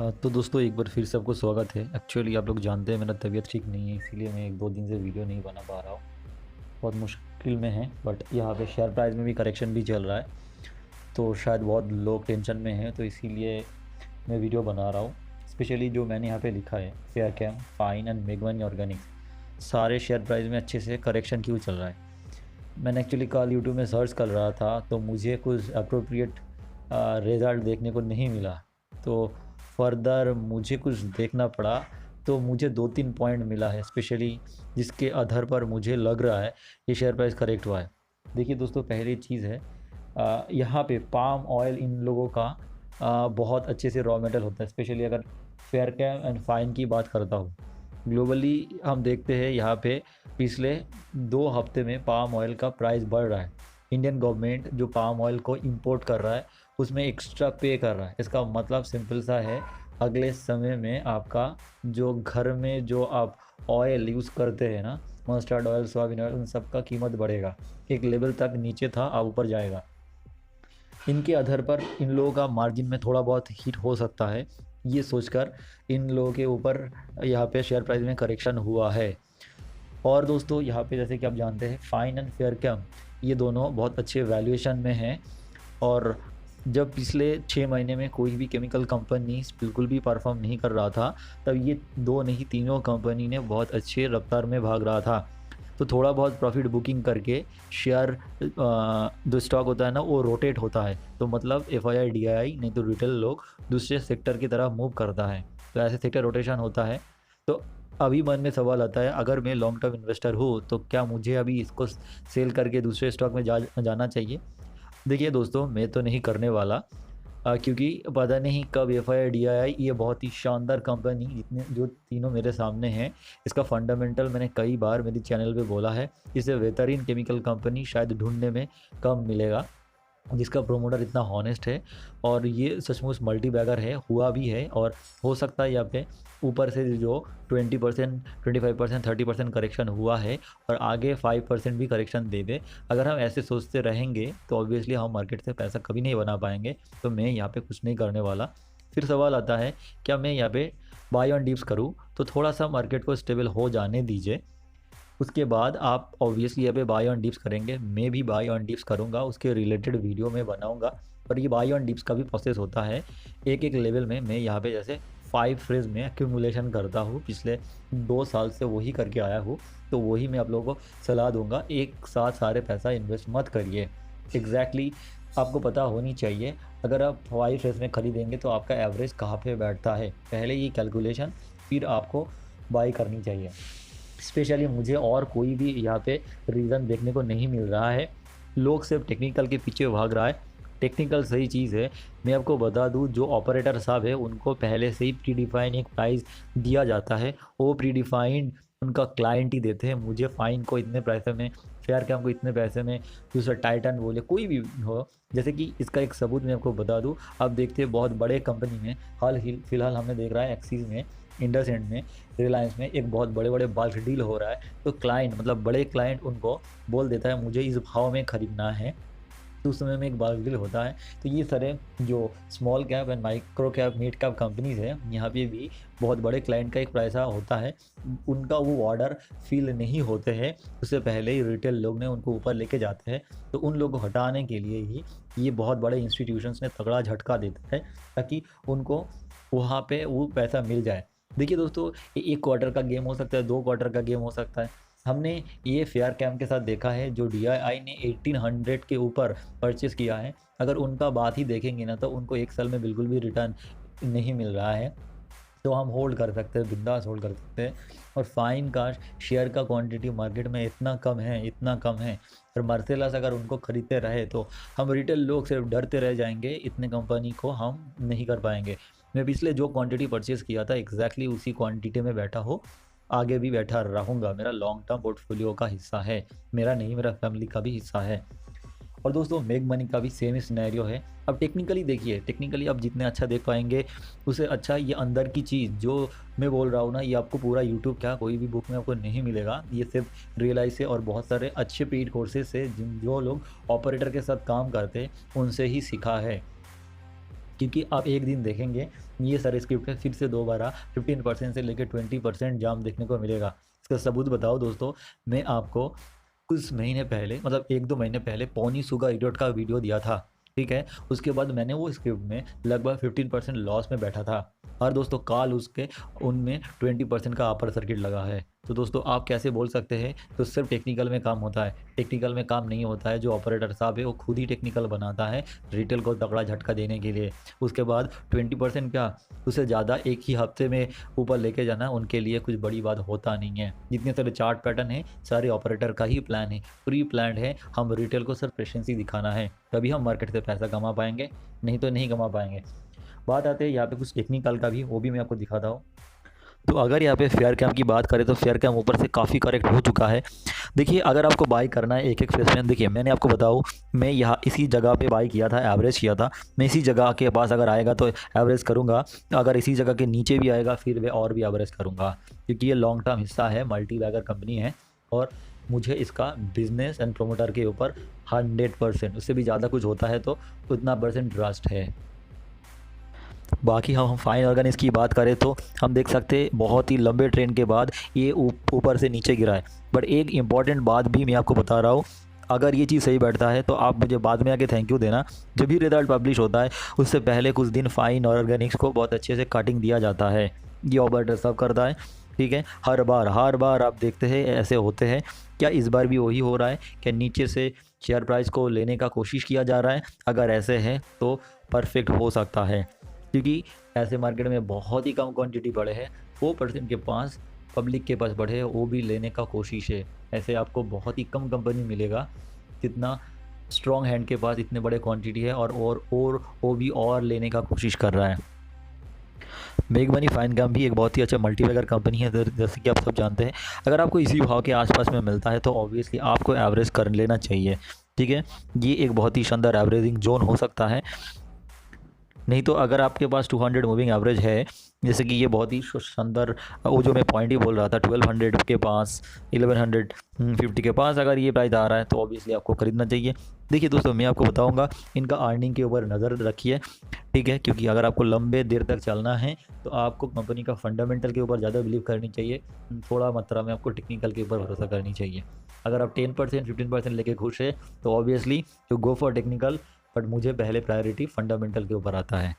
तो दोस्तों एक बार फिर से आपको स्वागत है। एक्चुअली आप लोग जानते हैं मेरा तबीयत ठीक नहीं है, इसीलिए मैं 1-2 दिन से वीडियो नहीं बना पा रहा हूँ। बहुत मुश्किल में है, बट यहाँ पे शेयर प्राइस में भी करेक्शन भी चल रहा है, तो शायद बहुत लोग टेंशन में हैं, तो इसीलिए मैं वीडियो बना रहा हूँ। स्पेशली जो मैंने यहाँ पे लिखा है, फेयरकैम, फाइन एंड मेगमनी ऑर्गेनिक्स, सारे शेयर प्राइस में अच्छे से करेक्शन क्यों चल रहा है। मैंने एक्चुअली कल यूट्यूब में सर्च कर रहा था, तो मुझे कुछ अप्रोप्रिएट रिज़ल्ट देखने को नहीं मिला, तो फर्दर मुझे कुछ देखना पड़ा। तो मुझे 2-3 पॉइंट मिला है स्पेशली, जिसके आधार पर मुझे लग रहा है ये शेयर प्राइस करेक्ट हुआ है। देखिए दोस्तों, पहली चीज़ है, यहाँ पे पाम ऑयल इन लोगों का बहुत अच्छे से रॉ मेटल होता है। स्पेशली अगर फेयरकैम एंड फाइन की बात करता हूँ, ग्लोबली हम देखते हैं यहाँ पे पिछले 2 हफ्ते में पाम ऑयल का प्राइस बढ़ रहा है। इंडियन गवर्नमेंट जो पाम ऑयल को इंपोर्ट कर रहा है, उसमें एक्स्ट्रा पे कर रहा है। इसका मतलब सिंपल सा है, अगले समय में आपका जो घर में जो आप ऑयल यूज़ करते हैं ना, मस्टर्ड ऑयल, सोयाबीन ऑयल, उन सब का कीमत बढ़ेगा। एक लेवल तक नीचे था, अब ऊपर जाएगा। इनके आधार पर इन लोगों का मार्जिन में थोड़ा बहुत हिट हो सकता है, ये सोचकर इन लोगों के ऊपर यहाँ पे शेयर प्राइस में करेक्शन हुआ है। और दोस्तों यहाँ पे जैसे कि आप जानते हैं, फाइन एंड फेयरकैम ये दोनों बहुत अच्छे वैल्यूएशन में हैं। और जब पिछले 6 महीने में कोई भी केमिकल कंपनी बिल्कुल भी परफॉर्म नहीं कर रहा था, तब ये 2 नहीं तीनों कंपनी ने बहुत अच्छे रफ्तार में भाग रहा था। तो थोड़ा बहुत प्रॉफिट बुकिंग करके शेयर जो स्टॉक होता है ना, वो रोटेट होता है। तो मतलब एफआईआई, डीआईआई नहीं तो रिटेल लोग दूसरे सेक्टर की तरफ मूव करता है, तो ऐसे सेक्टर रोटेशन होता है। तो अभी मन में सवाल आता है, अगर मैं लॉन्ग टर्म इन्वेस्टर हूँ तो क्या मुझे अभी इसको सेल करके दूसरे स्टॉक में जाना चाहिए। देखिए दोस्तों, मैं तो नहीं करने वाला, क्योंकि पता नहीं कब एफआईआई, डीआईआई, ये बहुत ही शानदार कंपनी, जितने जो तीनों मेरे सामने हैं, इसका फंडामेंटल मैंने कई बार मेरे चैनल पे बोला है, इससे बेहतरीन केमिकल कंपनी शायद ढूंढने में कम मिलेगा, जिसका प्रोमोटर इतना हॉनेस्ट है और ये सचमुच मल्टी बैगर है, हुआ भी है। और हो सकता है यहाँ पे ऊपर से जो 20%, 25%, 30% करेक्शन हुआ है और आगे 5% भी करेक्शन दे दे। अगर हम ऐसे सोचते रहेंगे तो ऑब्वियसली हम मार्केट से पैसा कभी नहीं बना पाएंगे, तो मैं यहाँ पे कुछ नहीं करने वाला। फिर सवाल आता है, क्या मैं यहाँ पे बाय ऑन डिप्स करूँ। तो थोड़ा सा मार्केट को स्टेबल हो जाने दीजिए, उसके बाद आप ऑब्वियसली यहाँ पे बाय ऑन डिप्स करेंगे। मैं भी बाय ऑन डिप्स करूँगा, उसके रिलेटेड वीडियो में बनाऊँगा। पर ये बाय ऑन डिप्स का भी प्रोसेस होता है, एक एक लेवल में। मैं यहाँ पे जैसे 5 फ्रेज में एक्यूमुलेशन करता हूँ, पिछले 2 साल से वही करके आया हूँ, तो वही मैं आप लोगों को सलाह दूंगा। एक साथ सारे पैसा इन्वेस्ट मत करिए। एग्जैक्टली आपको पता होनी चाहिए, अगर आप 5 फ्रेज में खरीदेंगे तो आपका एवरेज कहाँ पे बैठता है, पहले ये कैलकुलेशन फिर आपको बाई करनी चाहिए। स्पेशली मुझे और कोई भी यहाँ पे रीज़न देखने को नहीं मिल रहा है, लोग सिर्फ टेक्निकल के पीछे भाग रहा है। टेक्निकल सही चीज़ है, मैं आपको बता दूं, जो ऑपरेटर साहब है उनको पहले से ही प्री डिफाइन एक प्राइस दिया जाता है, वो प्री डिफाइंड उनका क्लाइंट ही देते हैं। मुझे फाइन को इतने पैसे में, फेयर कैम को इतने पैसे में, दूसरा टाइटन बोले कोई भी हो। जैसे कि इसका एक सबूत मैं आपको बता दूं, आप देखते हैं बहुत बड़े कंपनी में फिलहाल हमने देख रहा है एक्सिस में, इंडस एंड में, रिलायंस में एक बहुत बड़े बड़े बल्क डील हो रहा है, तो क्लाइंट मतलब बड़े क्लाइंट उनको बोल देता है मुझे इस भाव में ख़रीदना है, तो उस समय में एक बल्क डील होता है। तो ये सारे जो small cap and micro cap, mid cap companies है, यहाँ पे भी बहुत बड़े क्लाइंट का एक पैसा होता है, उनका वो ऑर्डर फिल नहीं होते हैं, उससे पहले ही रिटेल लोग ने उनको ऊपर लेके जाते हैं। तो उन लोगों को हटाने के लिए ही ये बहुत बड़े इंस्टीट्यूशंस ने तगड़ा झटका देता है, ताकि उनको वहाँ पे वो पैसा मिल जाए। देखिए दोस्तों, ये 1 क्वार्टर का गेम हो सकता है, 2 क्वार्टर का गेम हो सकता है। हमने ये फेयर कैम के साथ देखा है, जो डीआईआई ने 1800 के ऊपर परचेस किया है, अगर उनका बात ही देखेंगे ना, तो उनको 1 साल में बिल्कुल भी रिटर्न नहीं मिल रहा है। तो हम होल्ड कर सकते हैं, बिंदास होल्ड कर सकते हैं। और फाइन का शेयर का क्वांटिटी मार्केट में इतना कम है, इतना कम है, और मार्सेलस अगर उनको खरीदते रहे तो हम रिटेल लोग सिर्फ डरते रह जाएंगे, इतने कंपनी को हम नहीं कर पाएंगे। मैं पिछले जो क्वांटिटी परचेज़ किया था एग्जैक्टली उसी क्वांटिटी में बैठा हो, आगे भी बैठा रहूँगा। मेरा लॉन्ग टर्म पोर्टफोलियो का हिस्सा है, मेरा नहीं, मेरा फैमिली का भी हिस्सा है। और दोस्तों, मेग मनी का भी सेम ही सिनेरियो है। अब टेक्निकली देखिए, टेक्निकली आप जितने अच्छा देख पाएंगे उससे अच्छा ये अंदर की चीज़ जो मैं बोल रहा हूँ ना, ये आपको पूरा यूट्यूब क्या कोई भी बुक में आपको नहीं मिलेगा। ये सिर्फ रियलाइज से और बहुत सारे अच्छे पेड कोर्सेज से, जो लोग ऑपरेटर के साथ काम करते हैं उनसे ही सीखा है। क्योंकि आप एक दिन देखेंगे ये सारे स्क्रिप्ट है, फिर से दोबारा 15% से लेकर 20% जाम देखने को मिलेगा। इसका सबूत बताओ दोस्तों, मैं आपको कुछ महीने पहले, मतलब 1-2 महीने पहले पोनी सुगा इडियट का वीडियो दिया था, ठीक है। उसके बाद मैंने वो स्क्रिप्ट में लगभग 15% लॉस में बैठा था, और दोस्तों कल उसके उनमें 20% का अपर सर्किट लगा है। तो दोस्तों आप कैसे बोल सकते हैं तो सिर्फ टेक्निकल में काम होता है? टेक्निकल में काम नहीं होता है। जो ऑपरेटर साहब है वो खुद ही टेक्निकल बनाता है रिटेल को तगड़ा झटका देने के लिए। उसके बाद 20% क्या, उससे ज़्यादा एक ही हफ्ते में ऊपर लेके जाना उनके लिए कुछ बड़ी बात होता नहीं है। जितने सारे चार्ट पैटर्न है सारे ऑपरेटर का ही प्लान है, प्री प्लान है। हम रिटेल को सिर्फ पेशेंसी दिखाना है, तभी हम मार्केट से पैसा कमा पाएंगे, नहीं तो नहीं कमा पाएंगे। बात आते हैं यहाँ पे कुछ टेक्निकल का भी, वो भी मैं आपको दिखाता हूँ। तो अगर यहाँ पे फेयर कैम की बात करें तो फेयर कैम ऊपर से काफ़ी करेक्ट हो चुका है। देखिए अगर आपको बाई करना है एक फेस में, देखिए मैंने आपको बताऊँ, मैं यहाँ इसी जगह पे बाई किया था, एवरेज किया था। मैं इसी जगह के पास अगर आएगा तो एवरेज करूँगा, अगर इसी जगह के नीचे भी आएगा फिर मैं और भी एवरेज करूँगा, क्योंकि ये लॉन्ग टर्म हिस्सा है, मल्टी बैगर कंपनी है, और मुझे इसका बिजनेस एंड प्रोमोटर के ऊपर 100%, उससे भी ज़्यादा कुछ होता है तो उतना परसेंट ट्रस्ट है। बाकी हम फाइन ऑर्गेनिक्स की बात करें तो हम देख सकते हैं बहुत ही लंबे ट्रेंड के बाद ये ऊपर से नीचे गिरा है। बट एक इम्पॉर्टेंट बात भी मैं आपको बता रहा हूँ, अगर ये चीज़ सही बैठता है तो आप मुझे बाद में आके थैंक यू देना। जब भी रिजल्ट पब्लिश होता है उससे पहले कुछ दिन फाइन ऑर्गेनिक्स को बहुत अच्छे से कटिंग दिया जाता है, ये ऑपरेटर सब करता है, ठीक है। हर बार आप देखते हैं ऐसे होते हैं। क्या इस बार भी वही हो रहा है? क्या नीचे से शेयर प्राइस को लेने का कोशिश किया जा रहा है? अगर ऐसे है तो परफेक्ट हो सकता है, क्योंकि ऐसे मार्केट में बहुत ही कम क्वांटिटी पड़े हैं, 4% के पास पब्लिक के पास बढ़े, वो भी लेने का कोशिश है। ऐसे आपको बहुत ही कम कंपनी मिलेगा जितना स्ट्रॉन्ग हैंड के पास इतने बड़े क्वांटिटी है और वो भी और लेने का कोशिश कर रहा है। मेक मनी फाइन कैम भी एक बहुत ही अच्छा मल्टीबैगर कंपनी है, जैसे कि आप सब जानते हैं। अगर आपको इसी भाव के आसपास में मिलता है तो ऑब्वियसली आपको एवरेज कर लेना चाहिए, ठीक है। ये एक बहुत ही शानदार एवरेजिंग जोन हो सकता है। नहीं तो अगर आपके पास 200 मूविंग एवरेज है, जैसे कि ये बहुत ही शानदार, वो जो मैं पॉइंट ही बोल रहा था 1200 के पास, 1150 के पास अगर ये प्राइस आ रहा है तो ऑब्वियसली आपको खरीदना चाहिए। देखिए दोस्तों मैं आपको बताऊंगा, इनका अर्निंग के ऊपर नज़र रखिए, ठीक है, क्योंकि अगर आपको लंबे देर तक चलना है तो आपको कंपनी का फंडामेंटल के ऊपर ज़्यादा बिलीव करनी चाहिए, थोड़ा मात्रा में आपको टेक्निकल के ऊपर भरोसा करनी चाहिए। अगर आप 10% 15% लेके खुश है तो obviously you go for technical, but मुझे पहले प्रायोरिटी फंडामेंटल के ऊपर आता है।